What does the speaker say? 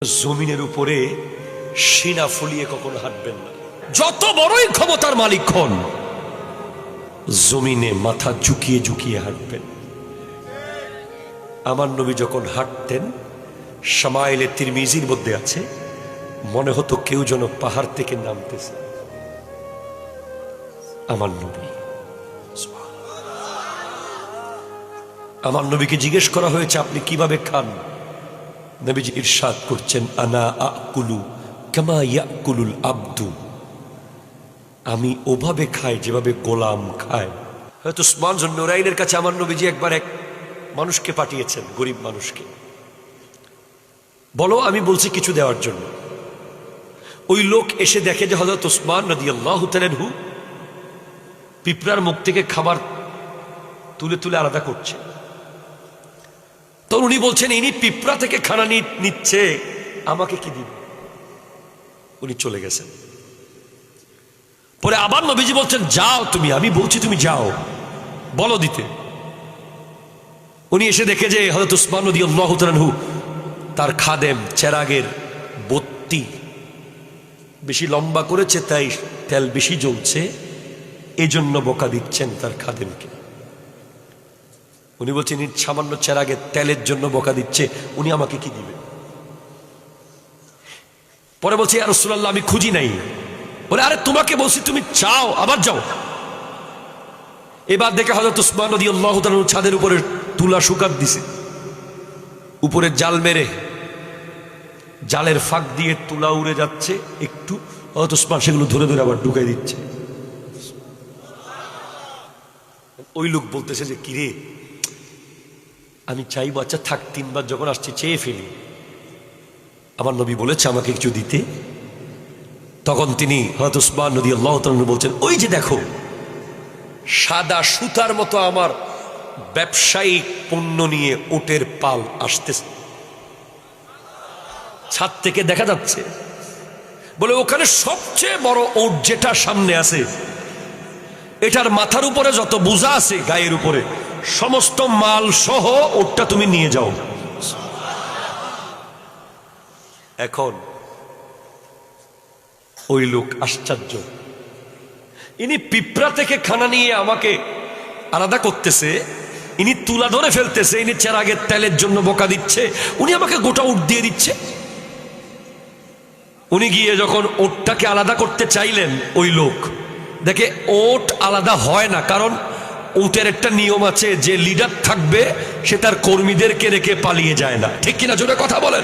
জমিনের উপরে সিনা ফুলিয়ে কখনো হাঁটবেন না, যত বড়ই ক্ষমতার মালিক হন জমিনে মাথা ঝুঁকিয়ে ঝুঁকিয়ে হাঁটবেন। আমার নবী যখন হাঁটতেন, শামাইলে তিরমিজির মধ্যে আছে, মনে হতো কেউ যেন পাহাড় থেকে নামতেছে। আমার নবীকে জিজ্ঞেস করা হয়েছে আপনি কিভাবে খান? নবীজি ইরশাদ করছেন, আনা আকুলু কামা ইয়াকুলুল আব্দু, আমি ওভাবে খাই যেভাবে গোলাম খায়। হয়তো উসমান ইবনে নুরাইনের কাছে আমার নবীজি একবার এক মানুষকে পাঠিয়েছেন, গরিব মানুষকে, বলো আমি বলছি কিছু দেওয়ার জন্য। ওই লোক এসে দেখে যে হযরত উসমান রাদিয়াল্লাহু তাআলা আনহু পিঁপড়ার মুখ থেকে খাবার তুলে তুলে আলাদা করছে। তো উনি বলছেন ইনি পিঁপড়া থেকে খানা নিচ্ছে, আমাকে কি দিবে? উনি চলে গেছেন। পরে আবার নবীজি বলছেন যাও তুমি, আমি বলছি তুমি যাও, বলো দিতে। উনি এসে দেখে যে হযরত উসমান রাদিয়াল্লাহু তাআলা আনহু তার খাদেম চেরাগের বত্তি বেশি লম্বা করেছে, তাই তেল বেশি জ্বলছে, এজন্য বকা দিচ্ছেন তার খাদেমকে। উনি বলছেন সামান্য চেরাগের তেলের জন্য বকা দিচ্ছে, উনি আমাকে কি দিবে? পরে বলছে ইয়া রাসূলুল্লাহ আমি খুঁজি নাই। বলে আরে তোমাকে বলছি তুমি চাও, আবার যাও। এবার দেখে হযরত উসমান রাদিয়াল্লাহু তাআলা ছাদের উপরে তুলা শুকাত দিছে, উপরে জাল মেরে জালের ফাঁক দিয়ে তুলা উড়ে যাচ্ছে একটু, হযরত উসমান সেগুলো ধরে ধরে আবার ঢুকাই দিচ্ছে। ওই লোক বলতেছে যে কিরে আমি চাই বাচ্চা থাক, তিনবার যখন আসছি চেয়ে ফেলি, আমার নবী বলেছে আমাকে কিছু দিতে। তখন তিনি হযরত উসমান রাদিয়াল্লাহু তাআলা বলছেন ওই যে দেখো সাদা সুতার মতো আমার ব্যবসায়িক পণ্য নিয়ে ওটের পাল আসতেছে, ছাদ থেকে দেখা যাচ্ছে। বলে ওখানে সবচেয়ে বড় ওট যেটা সামনে আছে, এটার মাথার উপরে যত বোঝা আছে গায়ের উপরে সমস্ত মাল সহ ওটটা তুমি নিয়ে যাও। এখন ওই লোক আশ্চর্য, ইনি পিঁপড়া থেকে খানা নিয়ে আমাকে আলাদা করতেছে, ইনি তুলা ধরে ফেলতেছে, ইনি চেরাগের তেলের জন্য বকা দিচ্ছে, উনি আমাকে গোটা উট দিয়ে দিচ্ছে। উনি গিয়ে যখন ওটটাকে আলাদা করতে চাইলেন, ওই লোক দেখে ওট আলাদা হয় না, কারণ উটের একটা নিয়ম আছে, যে লিডার থাকবে সে তার কর্মীদেরকে রেখে পালিয়ে যায় না। ঠিক কিনা জোরে কথা বলেন।